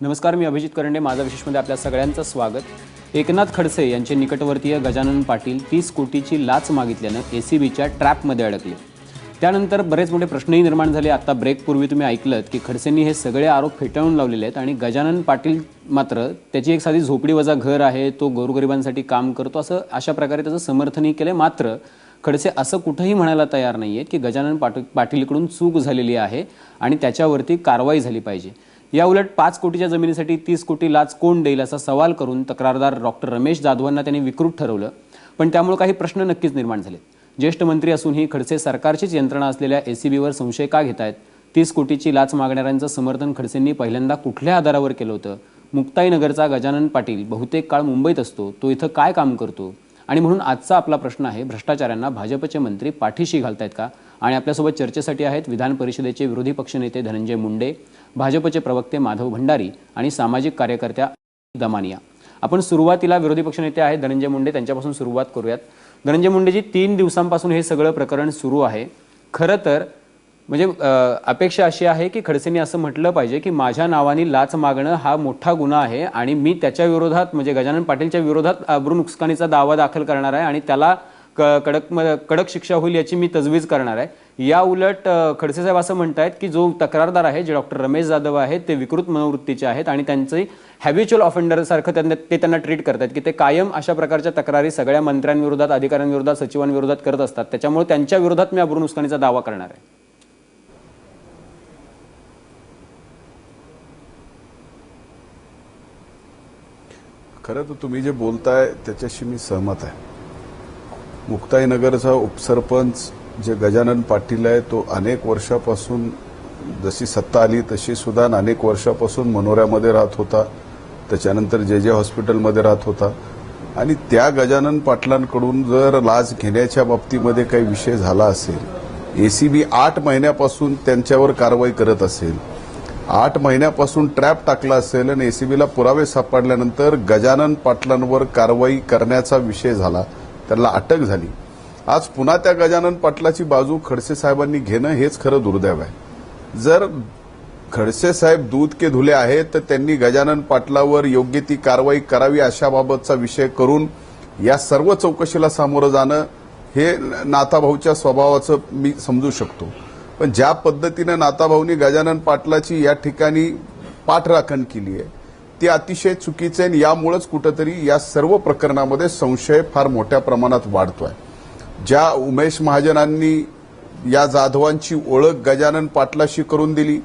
नमस्कार, मी अभिजित करंडे. माझा विशेषमध्ये आपल्या सगळ्यांचं स्वागत. एकनाथ खडसे यांचे निकटवर्तीय गजानन पाटील 30 कोटीची लाच मागितल्यानं एसीबीच्या ट्रॅपमध्ये अडकले. त्यानंतर बरेच मोठे प्रश्नही निर्माण झाले. आता ब्रेकपूर्वी तुम्ही ऐकलत की खडसेंनी हे सगळे आरोप फेटाळून लावलेले आहेत आणि गजानन पाटील मात्र त्याची एक साधी झोपडीवजा घर आहे, तो गोरगरिबांसाठी काम करतो, अशा प्रकारे त्याचं समर्थनही केलं. मात्र खडसे असं कुठंही म्हणायला तयार नाही आहेत की गजानन पाटीलकडून चूक झालेली आहे आणि त्याच्यावरती कारवाई झाली पाहिजे. या उलट 5 कोटीच्या जमिनीसाठी 30 कोटी लाच कोण देईल असा सवाल करून तक्रारदार डॉक्टर रमेश जाधवांना त्यांनी विकृत ठरवलं. पण त्यामुळे काही प्रश्न नक्कीच निर्माण झाले. ज्येष्ठ मंत्री असूनही खडसे सरकारचीच यंत्रणा असलेल्या एसीबीवर संशय का घेत आहेत? 30 कोटीची लाच मागणाऱ्यांचं समर्थन खडसेंनी पहिल्यांदा कुठल्या आधारावर केलं होतं? मुक्ताईनगरचा गजानन पाटील बहुतेक काळ मुंबईत असतो, तो इथं काय काम करतो? आणि म्हणून आजचा आपला प्रश्न आहे, भ्रष्टाचाऱ्यांना भाजपचे मंत्री पाठीशी घालतायत का? आणि आपल्यासोबत चर्चेसाठी आहेत विधान परिषदेचे विरोधी पक्षनेते धनंजय मुंडे, भाजपचे प्रवक्ते माधव भंडारी आणि सामाजिक कार्यकर्त्या दमानिया. आपण सुरुवातीला विरोधी पक्षनेते आहेत धनंजय मुंडे, त्यांच्यापासून सुरुवात करूयात. धनंजय मुंडेजी, 3 दिवसांपासून हे सगळं प्रकरण सुरू आहे. खरं तर म्हणजे अपेक्षा अशी आहे की खडसेंनी असं म्हटलं पाहिजे की माझ्या नावाने लाच मागणं हा मोठा गुन्हा आहे आणि मी त्याच्या विरोधात म्हणजे गजानन पाटीलच्या विरोधात अब्रू नुकसानीचा दावा दाखल करणार आहे आणि त्याला कडक शिक्षा होईल याची मी तजवीज करणार आहे. या उलट खडसे साहेब असं म्हणतायत की जो तक्रारदार आहे, जे डॉक्टर रमेश जाधव आहेत, ते विकृत मनोवृत्तीचे आहेत आणि त्यांचे हॅबिच्युअल ऑफेंडर सारखं ते त्यांना ट्रीट करतात की ते कायम अशा प्रकारच्या तक्रारी सगळ्या मंत्र्यांविरोधात, अधिकाऱ्यांविरोधात, सचिवांविरोधात करत असतात. त्याच्यामुळे त्यांच्या विरोधात मी अब्रू नुकसानीचा दावा करणार आहे. खरं तर तुम्ही जे बोलताय त्याच्याशी मी सहमत आहे. मुक्ताईनगरचा उपसरपंच जे गजानन पाटील आहे, तो अनेक वर्षापासून, जशी सत्ता आली तशी सुद्धा अनेक वर्षापासून मनोऱ्यामध्ये राहत होता, त्याच्यानंतर जे हॉस्पिटलमध्ये राहत होता. आणि त्या गजानन पाटलांकडून जर लाच घेण्याच्या बाबतीमध्ये काही विषय झाला असेल, एसीबी 8 महिन्यापासून त्यांच्यावर कारवाई करत असेल, 8 महिन्यापासून ट्रॅप टाकला असेल आणि एसीबीला पुरावे सापडल्यानंतर गजानन पाटलांवर कारवाई करण्याचा विषय झाला, त्यांना अटक झाली. आज पुन्हा त्या गजानन पाटलाची बाजू खडसे साहेबांनी घेणं हेच खरं दुर्दैव आहे. जर खडसे साहेब दूध के धुले आहेत तर त्यांनी गजानन पाटलावर योग्य ती कारवाई करावी अशाबाबतचा विषय करून या सर्व चौकशीला सामोरं जाणं हे नाताभाऊच्या स्वभावाचं मी समजू शकतो. पण ज्या पद्धतीनं नाताभाऊनी गजानन पाटलाची या ठिकाणी पाठराखण केली आहे ती अतिशय चुकीचं आहे. यामुळेच कुठंतरी या सर्व प्रकरणामध्ये संशय फार मोठ्या प्रमाणात वाढतोय. ज्या उमेश महाजनांनी या जाधवांची ओळख गजानन पाटलाशी करून दिली,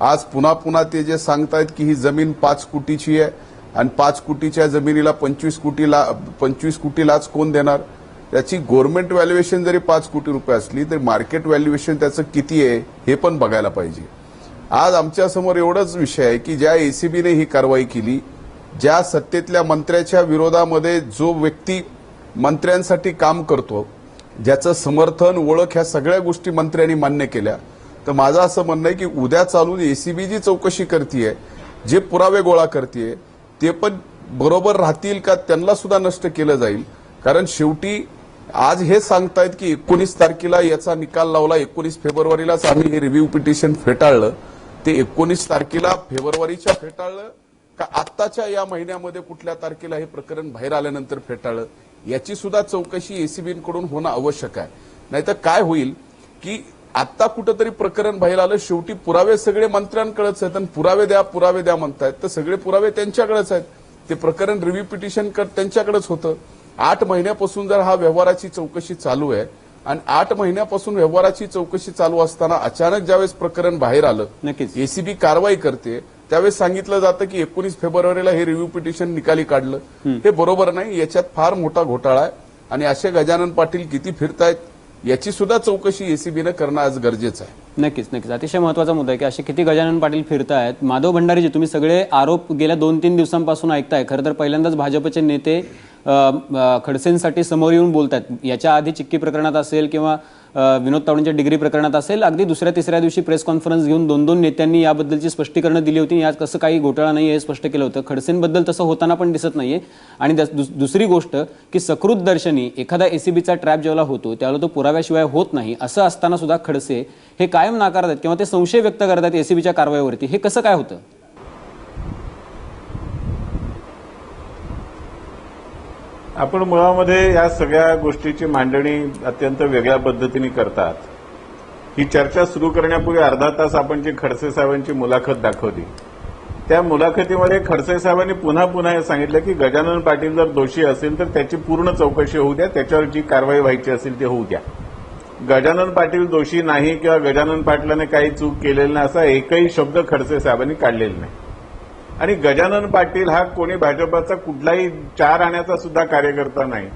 आज पुन्हा ते जे सांगतायत की ही जमीन 5 कोटीची आहे आणि 5 कोटीच्या जमिनीला 25 कोटी लाच कोण देणार? त्याची गव्हर्नमेंट व्हॅल्युएशन जरी 5 कोटी रुपये असली तरी मार्केट व्हॅल्युएशन त्याचं किती आहे हे पण बघायला पाहिजे. आज आमच्या समोर एवढाच विषय आहे की ज्या एसीबीने ही कारवाई केली, ज्या सत्तेतल्या मंत्र्याच्या विरोधामध्ये जो व्यक्ती मंत्र्यांसाठी काम करतो, ज्याचं समर्थन, ओळख, ह्या सगळ्या गोष्टी मंत्र्यांनी मान्य केल्या, तर माझं असं म्हणणं आहे की उद्या चालून एसीबी जी चौकशी करतीये, जे पुरावे गोळा करतीये, ते पण बरोबर राहतील का त्यांना सुद्धा नष्ट केलं जाईल. कारण शेवटी आज हे सांगतायत की 19 तारखेला याचा निकाल लावला, 19 फेब्रुवारीलाच आम्ही हे रिव्ह्यू पिटिशन फेटाळलं. ते 19 तारखेला फेब्रुवारीच्या फेटाळलं का आत्ताच्या या महिन्यामध्ये कुठल्या तारखेला हे प्रकरण बाहेर आल्यानंतर फेटाळलं, याची सुद्धा चौकशी एसीबीकडून होणं आवश्यक आहे. नाहीतर काय होईल की आता कुठंतरी प्रकरण बाहेर आलं, शेवटी पुरावे सगळे मंत्र्यांकडेच आहेत आणि पुरावे द्या म्हणतायत, तर सगळे पुरावे त्यांच्याकडेच आहेत. ते प्रकरण रिव्ह्यू पिटिशन त्यांच्याकडेच होतं. 8 महिन्यापासून जर हा व्यवहाराची चौकशी चालू आहे आणि 8 महिन्यापासून व्यवहाराची चौकशी चालू असताना अचानक ज्यावेळेस प्रकरण बाहेर आलं, नक्कीच एसीबी कारवाई करते, त्यावेळेस सांगितलं जातं की 19 फेब्रुवारीला हे रिव्ह्यू पिटिशन निकाली काढलं. हे बरोबर नाही. याच्यात फार मोठा घोटाळा आहे आणि असे गजानन पाटील किती फिरतायत याची सुद्धा चौकशी एसीबीनं करणं आज गरजेचं आहे. नक्कीच अतिशय महत्त्वाचा मुद्दा आहे की असे किती गजानन पाटील फिरतायत. माधव भंडारीजी, तुम्ही सगळे आरोप गेल्या 2-3 दिवसांपासून ऐकताय. खरं तर पहिल्यांदाच भाजपचे नेते खडसेंसाठी समोर येऊन बोलतात. याच्या आधी चिक्की प्रकरणात असेल किंवा विनोद तावडेंच्या डिग्री प्रकरणात असेल, अगदी दुसऱ्या-तिसऱ्या दिवशी प्रेस कॉन्फरन्स घेऊन 2-2 नेत्यांनी याबद्दलची स्पष्टीकरणं दिली होती. यात कसं काही घोटाळा नाही हे स्पष्ट केलं होतं. खडसेंबद्दल तसं होताना पण दिसत नाहीये. आणि दुसरी गोष्ट की सकृत दर्शनी एखादा एसीबीचा ट्रॅप जेव्हा होतो त्यावेळेला तो पुराव्याशिवाय होत नाही. असं असताना सुद्धा खडसे हे कायम नाकारतात किंवा ते संशय व्यक्त करतात एसीबीच्या कारवाईवरती. हे कसं काय होतं? आपण मुळामध्ये या सगळ्या गोष्टीची मांडणी अत्यंत वेगळ्या पद्धतीने करतात. ही चर्चा सुरू करण्यापूर्वी अर्धा तास आपण जी खडसे साहेबांची मुलाखत दाखवली, त्या मुलाखतीमध्ये खडसे साहेबांनी पुन्हा पुन्हा हे सांगितलं की गजानन पाटील जर दोषी असेल तर त्याची पूर्ण चौकशी होऊ द्या, त्याच्यावर जी कारवाई व्हायची असेल ते होऊ द्या. गजानन पाटील दोषी नाही किंवा गजानन पाटलाने काही चूक केलेली नाही असा एकही शब्द खडसे साहेबांनी काढलेला नाही. आणि गजानन पाटील हा कोणी भाजपचा कुठलाही 4 आण्याचा सुद्धा कार्यकर्ता नाही.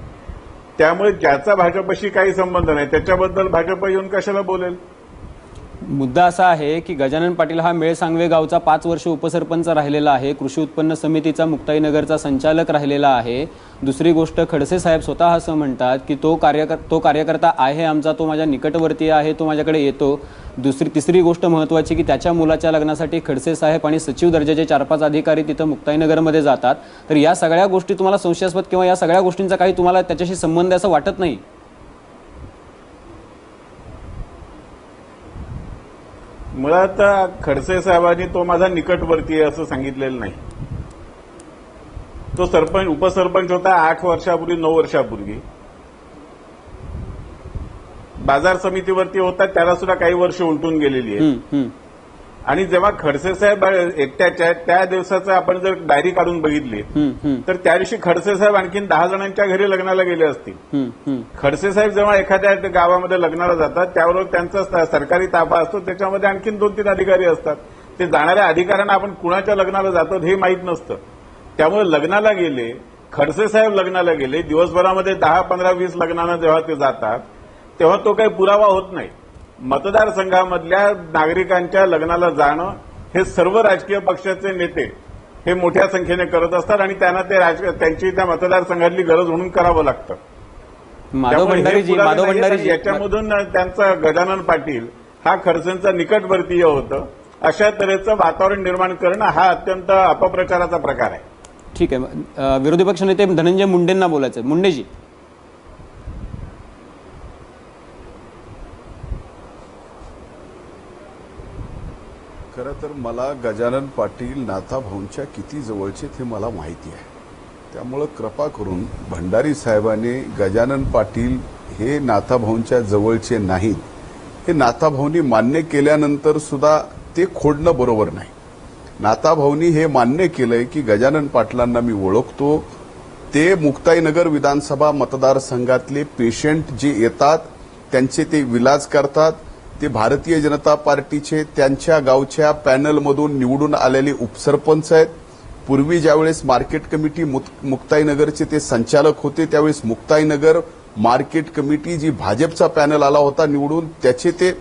त्यामुळे ज्याचा भाजपशी काही संबंध नाही त्याच्याबद्दल भाजप येऊन कशाला बोलेल. मुद्दा असा आहे की गजानन पाटील हा मेळसांगवे गावचा 5 वर्ष उपसरपंच राहिलेला आहे, कृषी उत्पन्न समितीचा मुक्ताईनगरचा संचालक राहिलेला आहे. दुसरी गोष्ट, खडसे साहेब स्वतः असं म्हणतात की तो कार्यकर्ता आहे आमचा, तो माझ्या निकटवर्तीय आहे, तो माझ्याकडे येतो. तिसरी गोष्ट महत्त्वाची की त्याच्या मुलाच्या लग्नासाठी खडसे साहेब आणि सचिव दर्जाचे 4-5 अधिकारी तिथं मुक्ताईनगरमध्ये जातात. तर या सगळ्या गोष्टी तुम्हाला संशयास्पद किंवा या सगळ्या गोष्टींचा काही तुम्हाला त्याच्याशी संबंध असं वाटत नाही? मुळात खडसे साहेबांनी तो माझा निकटवर्ती आहे असं सांगितलेलं नाही. तो उपसरपंच होता 8 वर्षापूर्वी, 9 वर्षापूर्वी. बाजार समितीवरती होता, त्याला सुद्धा काही वर्ष उलटून गेलेली आहे. आणि जेव्हा खडसे साहेब एकट्याच्या आहेत त्या दिवसाचं आपण जर डायरी काढून बघितली तर त्या दिवशी खडसे साहेब आणखीन 10 जणांच्या घरी लग्नाला गेले असतील. खडसे साहेब जेव्हा एखाद्या गावामध्ये लग्नाला जातात त्याबरोबर त्यांचा सरकारी ताबा असतो, त्याच्यामध्ये आणखीन 2-3 अधिकारी असतात. ते जाणाऱ्या अधिकाऱ्यांना आपण कुणाच्या लग्नाला जातो हे माहीत नसतं. त्यामुळे लग्नाला गेले, खडसे साहेब लग्नाला गेले, दिवसभरामध्ये 10, 15, 20 लग्नांना जेव्हा ते जातात तेव्हा तो काही पुरावा होत नाही. मतदारसंघामधल्या नागरिकांच्या लग्नाला जाणं हे सर्व राजकीय पक्षाचे नेते हे मोठ्या संख्येने करत असतात आणि त्यांना त्यांची त्या मतदारसंघातली गरज म्हणून करावं लागतं. याच्यामधून त्यांचा गजानन पाटील हा खडसेंचा निकटवर्तीय होतं अशा तऱ्हेचं वातावरण निर्माण करणं हा अत्यंत अपप्रचाराचा प्रकार आहे. ठीक आहे, विरोधी पक्षनेते धनंजय मुंडेंना बोलायचं. मुंडेजी, खरं तर मला गजानन पाटील नाथाभाऊंच्या किती जवळचे हे मला माहिती आहे. त्यामुळं कृपा करून भंडारी साहेबांनी गजानन पाटील हे नाथाभाऊंच्या जवळचे नाहीत हे नाथाभाऊंनी मान्य केल्यानंतर सुद्धा ते खोडणं बरोबर नाही. नाथाभाऊंनी हे मान्य केलंय की गजानन पाटलांना मी ओळखतो. ते मुक्ताईनगर विधानसभा मतदारसंघातले पेशंट जे येतात त्यांचे ते विलाज करतात. ते भारतीय जनता पार्टीचे त्यांच्या गावच्या पॅनलमधून निवडून आलेले उपसरपंच आहेत. पूर्वी ज्यावेळेस मार्केट कमिटी मुक्ताईनगरचे ते संचालक होते त्यावेळेस मुक्ताईनगर मार्केट कमिटी जी भाजपचा पॅनल आला होता निवडून त्याचे ते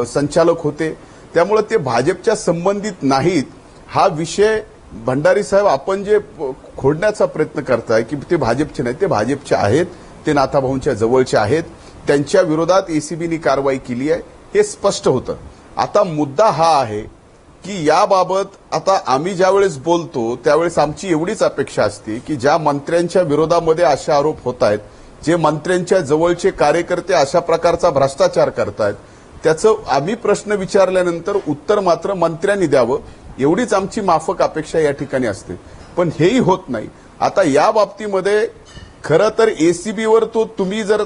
संचालक होते. त्यामुळे ते भाजपच्या संबंधित नाहीत. हा विषय भंडारी साहेब आपण जे खोडण्याचा प्रयत्न करताय की ते भाजपचे नाही, ते भाजपचे आहेत, ते नाथाभाऊंच्या जवळचे आहेत. त्यांच्या विरोधात एसीबीने कारवाई केली आहे हे स्पष्ट होतं. आता मुद्दा हा आहे की याबाबत आता आम्ही ज्यावेळेस बोलतो त्यावेळेस आमची एवढीच अपेक्षा असते की ज्या मंत्र्यांच्या विरोधामध्ये असे आरोप होत आहेत, जे मंत्र्यांच्या जवळचे कार्यकर्ते अशा प्रकारचा भ्रष्टाचार करतायत, त्याचं आम्ही प्रश्न विचारल्यानंतर उत्तर मात्र मंत्र्यांनी द्यावं एवढीच आमची माफक अपेक्षा या ठिकाणी असते. पण हेही होत नाही. आता या बाबतीमध्ये खरं तर एसीबीवर तुम्ही जर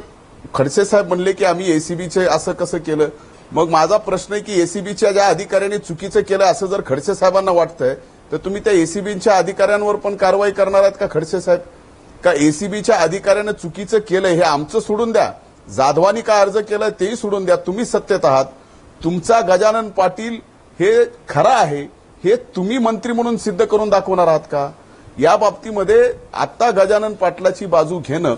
खडसे साहेब म्हणले की आम्ही एसीबीचे असं कसं केलं, मग माझा प्रश्न आहे की एसीबीच्या ज्या अधिकाऱ्यांनी चुकीचं केलं असं जर खडसे साहेबांना वाटतंय तर तुम्ही त्या एसीबीच्या अधिकाऱ्यांवर पण कारवाई करणार आहेत का खडसे साहेब? का एसीबीच्या अधिकाऱ्यानं चुकीचं केलं हे आमचं सोडून द्या, जाधवानी काय अर्ज केलाय तेही सोडून द्या, तुम्ही सत्तेत आहात, तुमचा गजानन पाटील हे खरा आहे हे तुम्ही मंत्री म्हणून सिद्ध करून दाखवणार आहात का? या बाबतीमध्ये आता गजानन पाटलाची बाजू घेणं,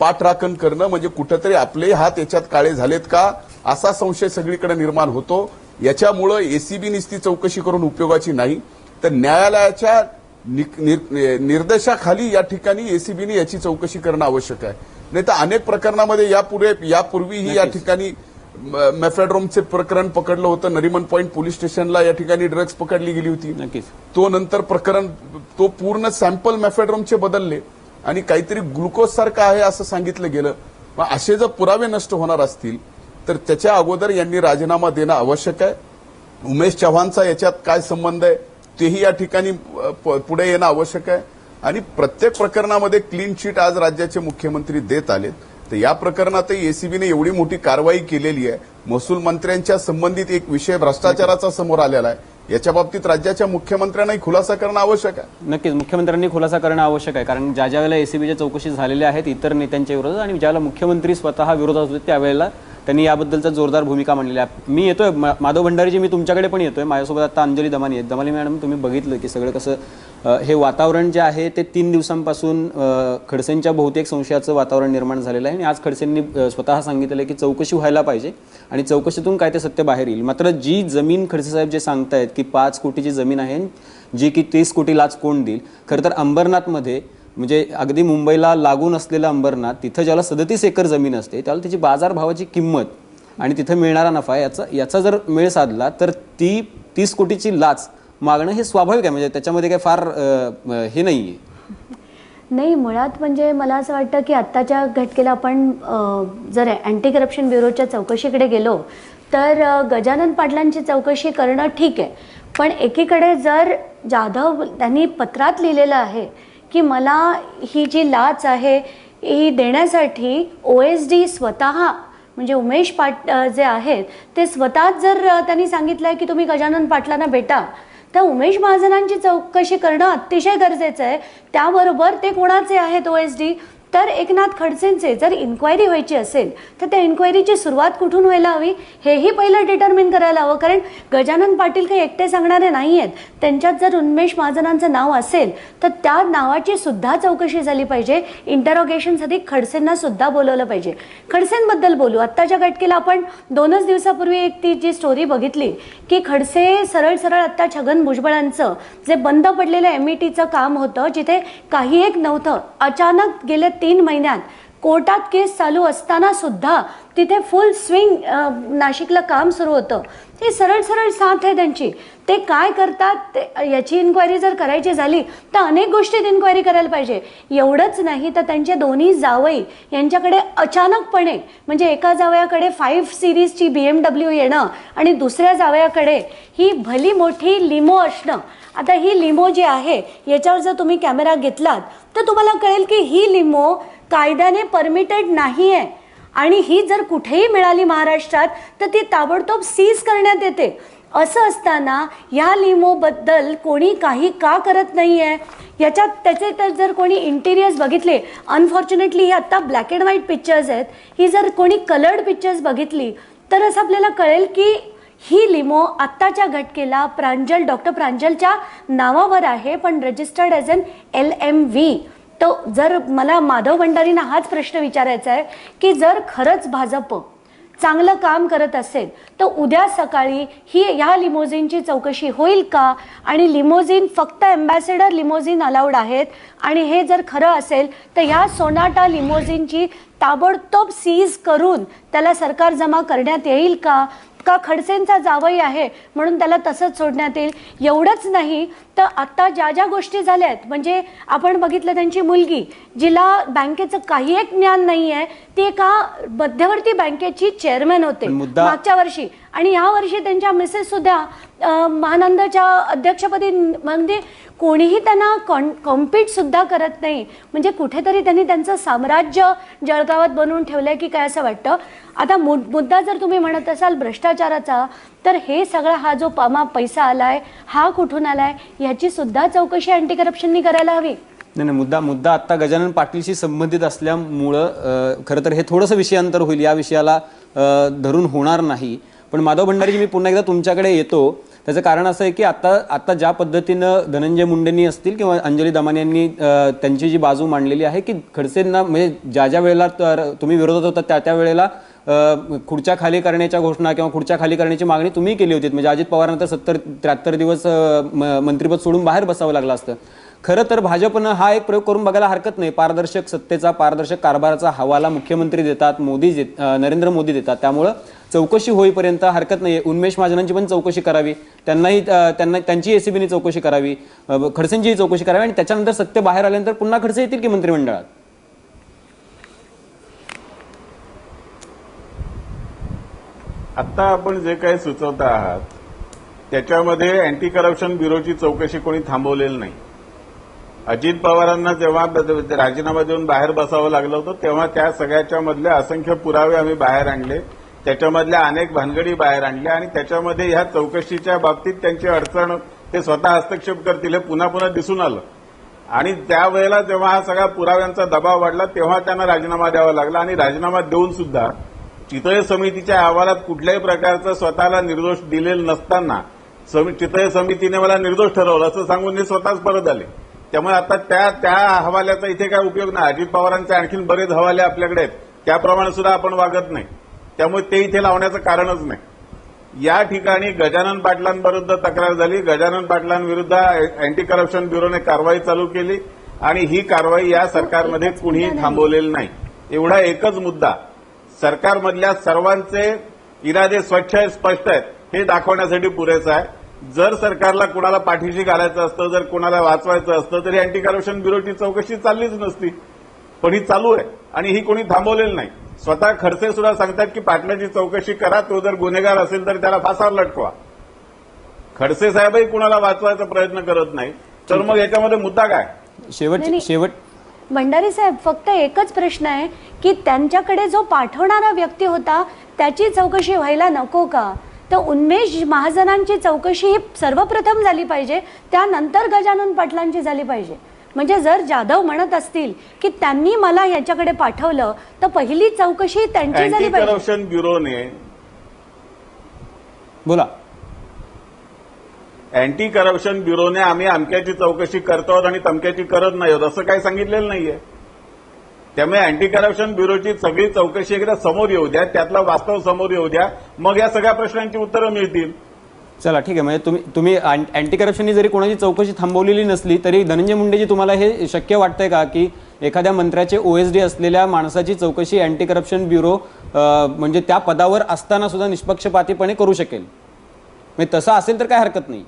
पाठराखण करणं म्हणजे कुठेतरी आपले हात याच्यात काळे झालेत का असा संशय सगळीकडे निर्माण होतो. याच्यामुळे एसीबी नुसती चौकशी करून उपयोगाची नाही तर न्यायालयाच्या निर्देशाखाली या ठिकाणी एसीबीने याची चौकशी करणं आवश्यक आहे. नाही तर अनेक प्रकरणामध्ये यापूर्वीही या ठिकाणी मेफॅड्रोमचे प्रकरण पकडलं होतं. नरिमन पॉइंट पोलीस स्टेशनला या ठिकाणी ड्रग्ज पकडली गेली होती. नक्कीच तो नंतर प्रकरण तो पूर्ण सॅम्पल मेफॅड्रोमचे बदलले आणि काहीतरी ग्लुकोज सारखं आहे असं सांगितलं गेलं. मग असे जर पुरावे नष्ट होणार असतील तर त्याच्या अगोदर यांनी राजीनामा देणं आवश्यक आहे. उमेश चव्हाणचा याच्यात काय संबंध आहे तेही या ठिकाणी पुढे येणं आवश्यक आहे. आणि प्रत्येक प्रकरणामध्ये क्लीन चिट आज राज्याचे मुख्यमंत्री देत आलेत. तर या प्रकरणातही एसीबीने एवढी मोठी कारवाई केलेली आहे. महसूल मंत्र्यांच्या संबंधित एक विषय भ्रष्टाचाराचा समोर आलेला आहे. याच्या बाबतीत राज्याच्या मुख्यमंत्र्यांनाही खुलासा करणं आवश्यक आहे. नक्कीच मुख्यमंत्र्यांनी खुलासा करणं आवश्यक आहे, कारण ज्या वेळेला एसीबीच्या चौकशी झालेल्या आहेत इतर नेत्यांच्या विरोधात आणि ज्यावेळेला मुख्यमंत्री स्वतः विरोधात होते त्यावेळेला त्यांनी याबद्दलचा जोरदार भूमिका मांडलेली आहे. मी येतोय माधव भंडारीजी, मी तुमच्याकडे पण येतोय. माझ्यासोबत आता अंजली दमानी आहेत. दमानी मॅडम, तुम्ही बघितलं की सगळं कसं हे वातावरण जे आहे ते 3 दिवसांपासून खडसेंच्या बहुतेक संशयाचं वातावरण निर्माण झालेलं आहे आणि आज खडसेंनी स्वतः सांगितलं की चौकशी व्हायला पाहिजे आणि चौकशीतून काय ते सत्य बाहेर येईल. मात्र जी जमीन खडसे साहेब जे सांगतायत की 5 कोटीची जमीन आहे, जी की 30 कोटी लाच कोण देईल. खरं तर अंबरनाथमध्ये म्हणजे अगदी मुंबईला लागून असलेलं अंबरनाथ, तिथं ज्याला 37 एकर जमीन असते त्याला त्याची बाजारभावाची किंमत आणि तिथं मिळणारा नफा याचा जर मेळ साधला तर ती 30 कोटीची लाच मागणं हे स्वाभाविक आहे. म्हणजे त्याच्यामध्ये काही फार हे नाहीये. नाही, मुळात म्हणजे मला असं वाटतं की आत्ताच्या घटकेला आपण जर अँटी करप्शन ब्युरोच्या चौकशीकडे गेलो तर गजानन पाटलांची चौकशी करणं ठीक आहे, पण एकीकडे जर जाधव त्यांनी पत्रात लिहिलेलं आहे की मला ही जी लाच आहे ही देण्यासाठी OSD स्वतः म्हणजे उमेश जे आहेत ते स्वतःच जर त्यांनी सांगितलं आहे की तुम्ही गजानन पाटलांना भेटा, तर उमेश महाजनांची चौकशी करणं अतिशय गरजेचं आहे. त्याबरोबर ते कोणाचे आहेत OSD, तर एकनाथ खडसेंचे. जर इन्क्वायरी व्हायची असेल तर त्या इन्क्वायरीची सुरुवात कुठून व्हायला हवी हेही पहिलं डिटर्मिन करायला हवं, कारण गजानन पाटील काही एकटे सांगणारे नाही आहेत. त्यांच्यात जर उन्मेष महाजनांचं नाव असेल तर त्या नावाची सुद्धा चौकशी झाली पाहिजे. इंटरोगेशनसाठी खडसेंना सुद्धा बोलवलं पाहिजे. खडसेंबद्दल बोलू. आत्ताच्या घटकेला आपण 2च दिवसापूर्वी एक ती जी स्टोरी बघितली की खडसे सरळ सरळ आत्ता छगन भुजबळांचं जे बंद पडलेलं METचं काम होतं, जिथे काही एक नव्हतं, अचानक गेले 3 महिन्यात कोर्टात केस चालू असताना सुद्धा तिथे फुल स्विंग नाशिकला काम सुरू होतं. हे सरळ सरळ साथ आहे त्यांची. ते काय करतात याची इन्क्वायरी जर करायची झाली तर अनेक गोष्टीत इन्क्वायरी करायला पाहिजे. एवढंच नाही तर त्यांचे दोन्ही जावई यांच्याकडे अचानकपणे म्हणजे एका जावयाकडे 5 सिरीजची BMW येणं आणि दुसऱ्या जावयाकडे ही भली मोठी लिमो असणं. आता ही लिमो जी आहे याच्यावर जर तुम्ही कॅमेरा घेतलात तर तुम्हाला कळेल की ही लिमो कायद्याने परमिटेड नाही आहे आणि ही जर कुठेही मिळाली महाराष्ट्रात तर ती ताबडतोब सीज करण्यात येते. असं असताना या लिमोबद्दल कोणी काही का करत नाही आहे याच्यात त्याचे तर जर कोणी इंटिरियर्स बघितले, अनफॉर्च्युनेटली ही आत्ता ब्लॅक अँड व्हाईट पिक्चर्स आहेत, ही जर कोणी कलर्ड पिक्चर्स बघितली तर असं आपल्याला कळेल की ही लिमो आत्ताच्या घटकेला डॉक्टर प्रांजलच्या नावावर आहे, पण रजिस्टर्ड ॲज एन LMV. तो जर मला माधव भंडारींना हाच प्रश्न विचारायचा आहे की जर खरंच भाजप चांगलं काम करत असेल तर उद्या सकाळी ह्या लिमोझिनची चौकशी होईल का, आणि लिमोझिन फक्त अँबॅसेडर लिमोझिन अलाउड आहेत, आणि हे जर खरं असेल तर ह्या सोनाटा लिमोझिनची ताबडतोब सीज करून त्याला सरकार जमा करण्यात येईल का खडसेंचा जावई आहे म्हणून त्याला तसंच सोडण्यात येईल. एवढंच नाही तर आता ज्या ज्या गोष्टी झाल्यात, म्हणजे आपण बघितलं त्यांची मुलगी जिला बँकेचं काही एक ज्ञान नाही आहे, ती एका मध्यवर्ती बँकेची चेअरमॅन होते मागच्या वर्षी, आणि या वर्षी त्यांच्या मिसेस सुद्धा महानंदच्या अध्यक्षपदी, म्हणजे कोणीही त्यांना कॉम्पीट सुद्धा करत नाही. म्हणजे कुठेतरी त्यांनी त्यांचं साम्राज्य जळगावात बनवून ठेवलंय की काय असं वाटतं. आता मुद्दा जर तुम्ही म्हणत असाल भ्रष्टाचाराचा, तर हे सगळा हा जो पैसा आलाय हा कुठून आलाय ह्याची सुद्धा चौकशी अँटी करप्शननी करायला हवी. नाही, मुद्दा आता गजानन पाटीलशी संबंधित असल्यामुळं खरं तर हे थोडंसं विषयांतर होईल, या विषयाला धरून होणार नाही. पण माधव भंडारीजी, मी पुन्हा एकदा तुमच्याकडे येतो. त्याचं कारण असं आहे की आता ज्या पद्धतीनं धनंजय मुंडेंनी असतील किंवा अंजली दमानी यांनी त्यांची जी बाजू मांडलेली आहे की खडसेंना म्हणजे ज्या वेळेला तुम्ही विरोधात होता त्या वेळेला खुर्च्या खाली करण्याच्या घोषणा किंवा खुर्च्या खाली करण्याची मागणी तुम्ही केली होती. म्हणजे अजित पवारांना तर 70-73 दिवस मंत्रिपद सोडून बाहेर बसावं लागलं असतं. खरं तर भाजपनं हा एक प्रयोग करून बघायला हरकत नाही. पारदर्शक सत्तेचा, पारदर्शक कारभाराचा हवाला मुख्यमंत्री देतात, नरेंद्र मोदी देतात. त्यामुळं चौकशी होईपर्यंत हरकत नाही. उन्मेष महाजनांची पण चौकशी करावी, त्यांची एसीबीने चौकशी करावी, खडसेंचीही चौकशी करावी, आणि त्याच्यानंतर सत्य बाहेर आल्यानंतर पुन्हा खडसे येतील की मंत्रिमंडळात. आता आपण जे काही सुचवता आहात त्याच्यामध्ये अँटी करप्शन ब्युरोची चौकशी कोणी थांबवलेली नाही. अजित पवारांना जेव्हा राजीनामा देऊन बाहेर बसावं लागलं होतं तेव्हा त्या सगळ्याच्या मधले असंख्य पुरावे आम्ही बाहेर आणले, त्याच्यामधल्या अनेक भानगडी बाहेर आणल्या आणि त्याच्यामध्ये ह्या चौकशीच्या बाबतीत त्यांची अडचण ते स्वतः हस्तक्षेप करतील हे पुन्हा पुन्हा दिसून आलं. आणि त्यावेळेला जेव्हा हा सगळा पुराव्यांचा दबाव वाढला तेव्हा त्यांना राजीनामा द्यावा लागला आणि राजीनामा देऊन सुद्धा चितळे समितीच्या अहवालात कुठल्याही प्रकारचं स्वतःला निर्दोष दिलेलं नसताना चितळे समितीने मला निर्दोष ठरवलं असं सांगून ते स्वतःच परत आले. त्यामुळे आता त्या हवाल्याचा इथे काय उपयोग नाही. अजित पवारांचे आणखीन बरेच हवाले आपल्याकडे आहेत, त्याप्रमाणे सुद्धा आपण वागत नाही, त्यामुळे ते इथे लावण्याचं कारणच नाही. या ठिकाणी गजानन पाटलांविरुद्ध तक्रार झाली, गजानन पाटलांविरुद्ध अँटी करप्शन ब्युरोने कारवाई चालू केली आणि ही कारवाई या सरकारमध्ये कुणीही थांबवलेली नाही. एवढा एकच मुद्दा सरकारमधल्या सर्वांचे इरादे स्वच्छ आहेत, स्पष्ट आहेत हे दाखवण्यासाठी पुरेसा आहे. जर सरकारला कुणाला पाठीशी घालायचं असतं, जर कुणाला वाचवायचं असतं तरी अँटी करप्शन ब्युरोची चौकशी चाललीच नसती, पण ही चालू आहे आणि ही कोणी थांबवलेली नाही. स्वतः खडसे सुद्धा सांगतात की पाटलाची चौकशी करा, तो जर गुन्हेगार असेल तर त्याला फासावर लटकवा. खडसे साहेबही कुणाला वाचवायचा प्रयत्न करत नाही, तर मग याच्यामध्ये मुद्दा काय? शेवट भंडारी साहेब, फक्त एकच प्रश्न आहे की त्यांच्याकडे जो पाठवणारा व्यक्ती होता त्याची चौकशी व्हायला नको का? तर उन्मेष महाजनांची चौकशी ही सर्वप्रथम झाली पाहिजे, त्यानंतर गजानन पाटलांची झाली पाहिजे. म्हणजे जर जाधव म्हणत असतील की त्यांनी मला याच्याकडे पाठवलं तर पहिली चौकशी त्यांची झाली पाहिजे. अँटी करप्शन ब्युरोने बोला. अँटी करप्शन ब्युरोने आम्ही अमक्याची चौकशी करतो आहोत आणि तमक्याची करत नाही आहोत असं काही सांगितलेलं नाहीये. त्यामुळे अँटी करप्शन ब्युरोची सगळी चौकशी एकदा समोर येऊ द्या, त्यातलं वास्तव समोर येऊ द्या, मग या सगळ्या प्रश्नांची उत्तरं मिळतील. चला ठीक आहे. म्हणजे तुम्ही अँटी करप्शननी जरी कोणाची चौकशी थांबवलेली नसली तरी धनंजय मुंडेजी तुम्हाला हे शक्य वाटतंय का की एखाद्या मंत्र्याचे OSD असलेल्या माणसाची चौकशी अँटी करप्शन ब्युरो म्हणजे त्या पदावर असताना सुद्धा निष्पक्षपातीपणे करू शकेल? म्हणजे तसं असेल तर काय हरकत नाही.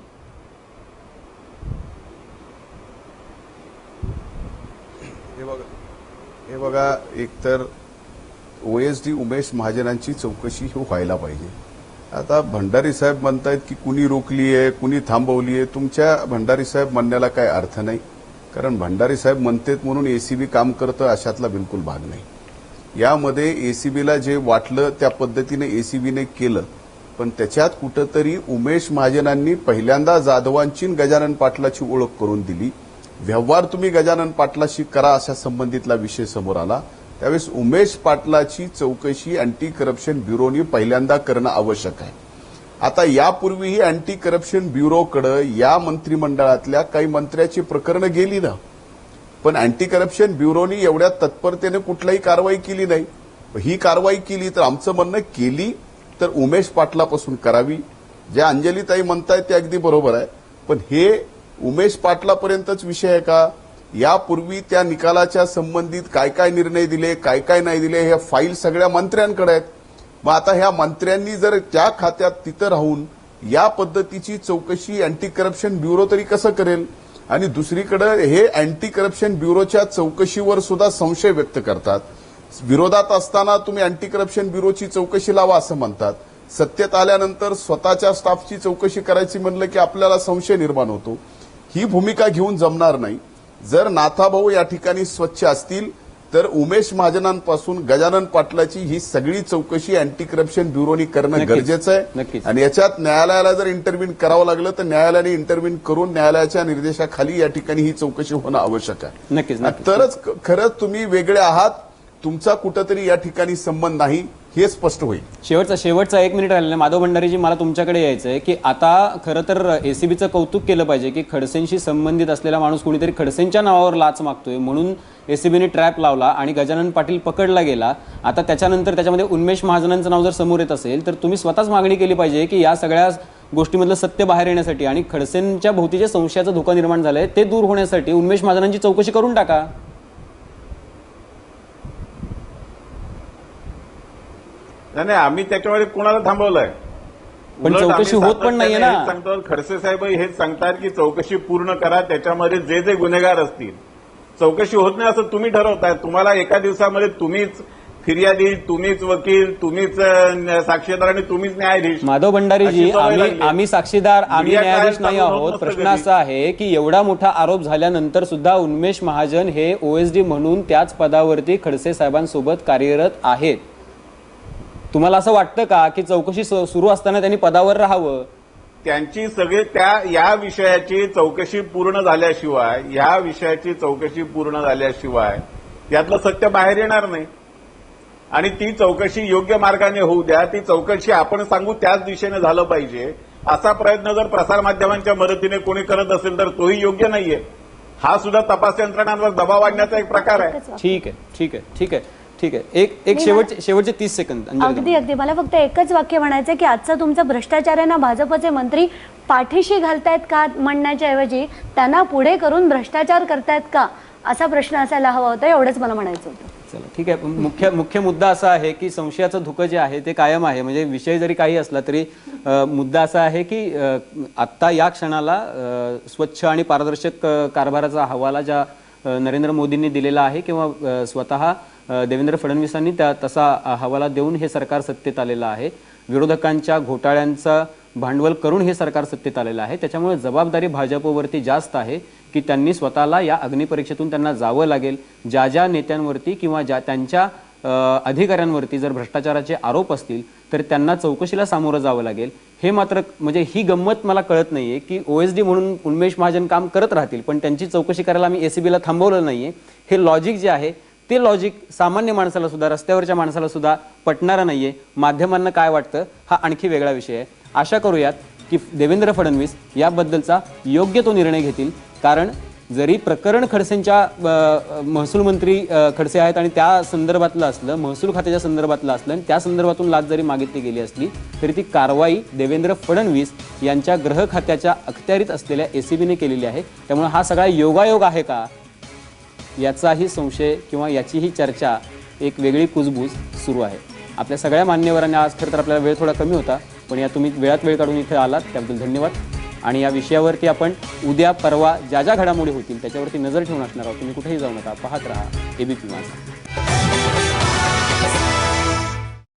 हे बघा, एकतर OSD उमेश महाजनांची चौकशी ही व्हायला पाहिजे. आता भंडारी साहेब म्हणतायत की कुणी रोखली आहे, कुणी थांबवली आहे. तुमच्या भंडारी साहेब म्हणण्याला काय अर्थ नाही, कारण भंडारी साहेब म्हणतात म्हणून ACB काम करतं अशातला बिलकुल भाग नाही. यामध्ये ACBला जे वाटलं त्या पद्धतीने ACBने केलं, पण त्याच्यात कुठंतरी उमेश महाजनांनी पहिल्यांदा जाधवांची गजानन पाटलाची ओळख करून दिली. व्यवहार तुम्ही गजानन पाटलाशी करा अशा संबंधितला विषय समोर आला. त्यावेळेस उमेश पाटलाची चौकशी अँटी करप्शन ब्युरोनी पहिल्यांदा करणं आवश्यक आहे. आता यापूर्वीही अँटी करप्शन ब्युरोकडे या मंत्रिमंडळातल्या काही मंत्र्याची प्रकरणं गेली ना, पण अँटी करप्शन ब्युरोनी एवढ्या तत्परतेने कुठलाही कारवाई केली नाही. ही कारवाई केली तर आमचं म्हणणं केली तर उमेश पाटलापासून करावी. ज्या अंजलीताई म्हणतायत ते अगदी बरोबर आहे, पण हे उमेश पाटलापर्यंतच विषय आहे का? यापूर्वी त्या निकालाच्या संबंधित काय काय निर्णय दिले, काय काय नाही दिले, हे फाईल सगळ्या मंत्र्यांकडे आहेत. मग आता ह्या मंत्र्यांनी जर त्या खात्यात तिथं राहून या पद्धतीची चौकशी अँटी करप्शन ब्युरो तरी कसं करेल? आणि दुसरीकडे हे अँटी करप्शन ब्युरोच्या चौकशीवर सुद्धा संशय व्यक्त करतात. विरोधात असताना तुम्ही अँटी करप्शन ब्युरोची चौकशी लावा असं म्हणतात. सत्तेत आल्यानंतर स्वतःच्या स्टाफची चौकशी करायची म्हणलं की आपल्याला संशय निर्माण होतो. ही भूमिका घेऊन जमणार नाही. जर नाथाभाऊ या ठिकाणी स्वच्छ असतील तर उमेश महाजनांपासून गजानन पाटलाची ही सगळी चौकशी अँटी करप्शन ब्युरोनी करणं गरजेचं आहे. आणि याच्यात न्यायालयाला जर इंटरव्ह्यू करावं लागलं तर न्यायालयाने इंटरव्ह्यू करून न्यायालयाच्या निर्देशाखाली या ठिकाणी ही चौकशी होणं आवश्यक आहे. नक्कीच. तरच खरंच तुम्ही वेगळे आहात, तुमचा कुठंतरी या ठिकाणी संबंध नाही हे स्पष्ट होईल. शेवटचा 1 मिनिट राहिलेला. माधव भंडारीजी, मला तुमच्याकडे यायचं आहे की आता खरं तर ACBचं कौतुक केलं पाहिजे की खडसेंशी संबंधित असलेला माणूस कुणीतरी खडसेंच्या नावावर लाच मागतोय म्हणून ACBने ट्रॅप लावला आणि गजानन पाटील पकडला गेला. आता त्याच्यानंतर त्याच्यामध्ये उन्मेष महाजनांचं नाव जर समोर येत असेल तर तुम्ही स्वतःच मागणी केली पाहिजे की या सगळ्या गोष्टीमधलं सत्य बाहेर येण्यासाठी आणि खडसेंच्या भोवती जे संशयाचा धोका निर्माण झालाय ते दूर होण्यासाठी उन्मेष महाजनांची चौकशी करून टाका. नाही, आम्ही त्याच्यामध्ये कुणाला थांबवलंय? पण चौकशी होत पण नाहीये ना. सांगतो खडसे साहेब हेच सांगतात की चौकशी पूर्ण करा, त्याच्यामध्ये जे गुन्हेगार असतील चौकशी होत नाही असं तुम्ही ठरवताय. तुम्हाला एका दिवसामध्ये तुम्हीच फिर्यादी तुम्हीच वकील, तुम्हीच साक्षीदार आणि तुम्हीच न्यायाधीश. माधव भंडारीजी, अशी सवय लागली. आम्ही साक्षीदार, आम्ही मीडिया न्यायाधीश काय नाही चालू आहोत. नसतं प्रश्न कधी. असा आहे की एवढा मोठा आरोप झाल्यानंतर सुद्धा उन्मेष महाजन हे ओएसडी म्हणून त्याच पदावरती खडसे साहेबांसोबत कार्यरत आहेत. तुम्हाला असं वाटतं का की चौकशी सुरू असताना त्यांनी पदावर राहावं? त्यांची सगळी या विषयाची चौकशी पूर्ण झाल्याशिवाय, यातलं सत्य बाहेर येणार नाही. आणि ती चौकशी योग्य मार्गाने होऊ द्या. ती चौकशी आपण सांगू त्याच दिशेने झालं पाहिजे. असा प्रयत्न जर प्रसारमाध्यमांच्या मदतीने कोणी करत असेल तर तोही योग्य नाहीये. हा सुद्धा तपास यंत्रणांवर दबाव आणण्याचा एक प्रकार आहे. ठीक आहे. एक शेवटचे 30 सेकंद. अगदी मला फक्त एकच वाक्य म्हणायचं की आजचं तुमचं भ्रष्टाचारांना भाजपचे मंत्री पाठीशी घालतायत का म्हणण्याच्या ऐवजी त्यांना पुढे करून भ्रष्टाचार करतायत का असा प्रश्न असायला हवा होता. एवढंच मला म्हणायचं होतं. चला ठीक आहे. मुख्य मुद्दा असा आहे की संशयाचं धुकं जे आहे ते कायम आहे. म्हणजे विषय जरी काही असला तरी मुद्दा असा आहे की आत्ता या क्षणाला स्वच्छ आणि पारदर्शक कारभाराचा हवाला ज्या नरेंद्र मोदींनी दिलेला आहे किंवा स्वतः देवेंद्र फडणवीसांनी तसा हवाला देऊन हे सरकार सत्तेत आलेलं आहे. विरोधकांच्या घोटाळ्यांचा भांडवल करून हे सरकार सत्तेत आलेलं आहे. त्याच्यामुळे जबाबदारी भाजपवरती जास्त आहे की त्यांनी स्वतःला या अग्निपरीक्षेतून त्यांना जावं लागेल. ज्या नेत्यांवरती किंवा त्यांच्या अधिकाऱ्यांवरती जर भ्रष्टाचाराचे आरोप असतील तर त्यांना चौकशीला सामोरं जावं लागेल. हे मात्र म्हणजे ही गंमत मला कळत नाहीये की ओएसडी म्हणून उन्मेष महाजन काम करत राहतील पण त्यांची चौकशी करायला आम्ही एसीबीला थांबवलं नाहीये. हे लॉजिक जे आहे ते लॉजिक सामान्य माणसाला सुद्धा, रस्त्यावरच्या माणसाला सुद्धा पटणारं नाहीये. माध्यमांना काय वाटतं हा आणखी वेगळा विषय आहे. आशा करूयात की देवेंद्र फडणवीस याबद्दलचा योग्य तो निर्णय घेतील. कारण जरी प्रकरण खडसेंच्या महसूल मंत्री खडसे आहेत आणि त्या संदर्भातलं असलं, महसूल खात्याच्या संदर्भातलं असलं आणि त्या संदर्भातून लाच जरी मागितली गेली असली तरी ती कारवाई देवेंद्र फडणवीस यांच्या गृह खात्याच्या अखत्यारीत असलेल्या एसीबीने केलेली आहे. त्यामुळे हा सगळा योगायोग आहे का याचाही संशय किंवा याचीही चर्चा एक वेगळी कुजबूज सुरू आहे. आपल्या सगळ्या मान्यवरांनी आज खरं तर आपल्याला वेळ थोडा कमी होता पण या तुम्ही वेळात वेळ काढून इथे आलात त्याबद्दल धन्यवाद. आणि या विषयावरती आपण उद्या परवा ज्या घडामोडी होतील त्याच्यावरती नजर ठेवून असणार आहोत. तुम्ही कुठेही जाऊ नका, पाहत राहा एबीपी माझा.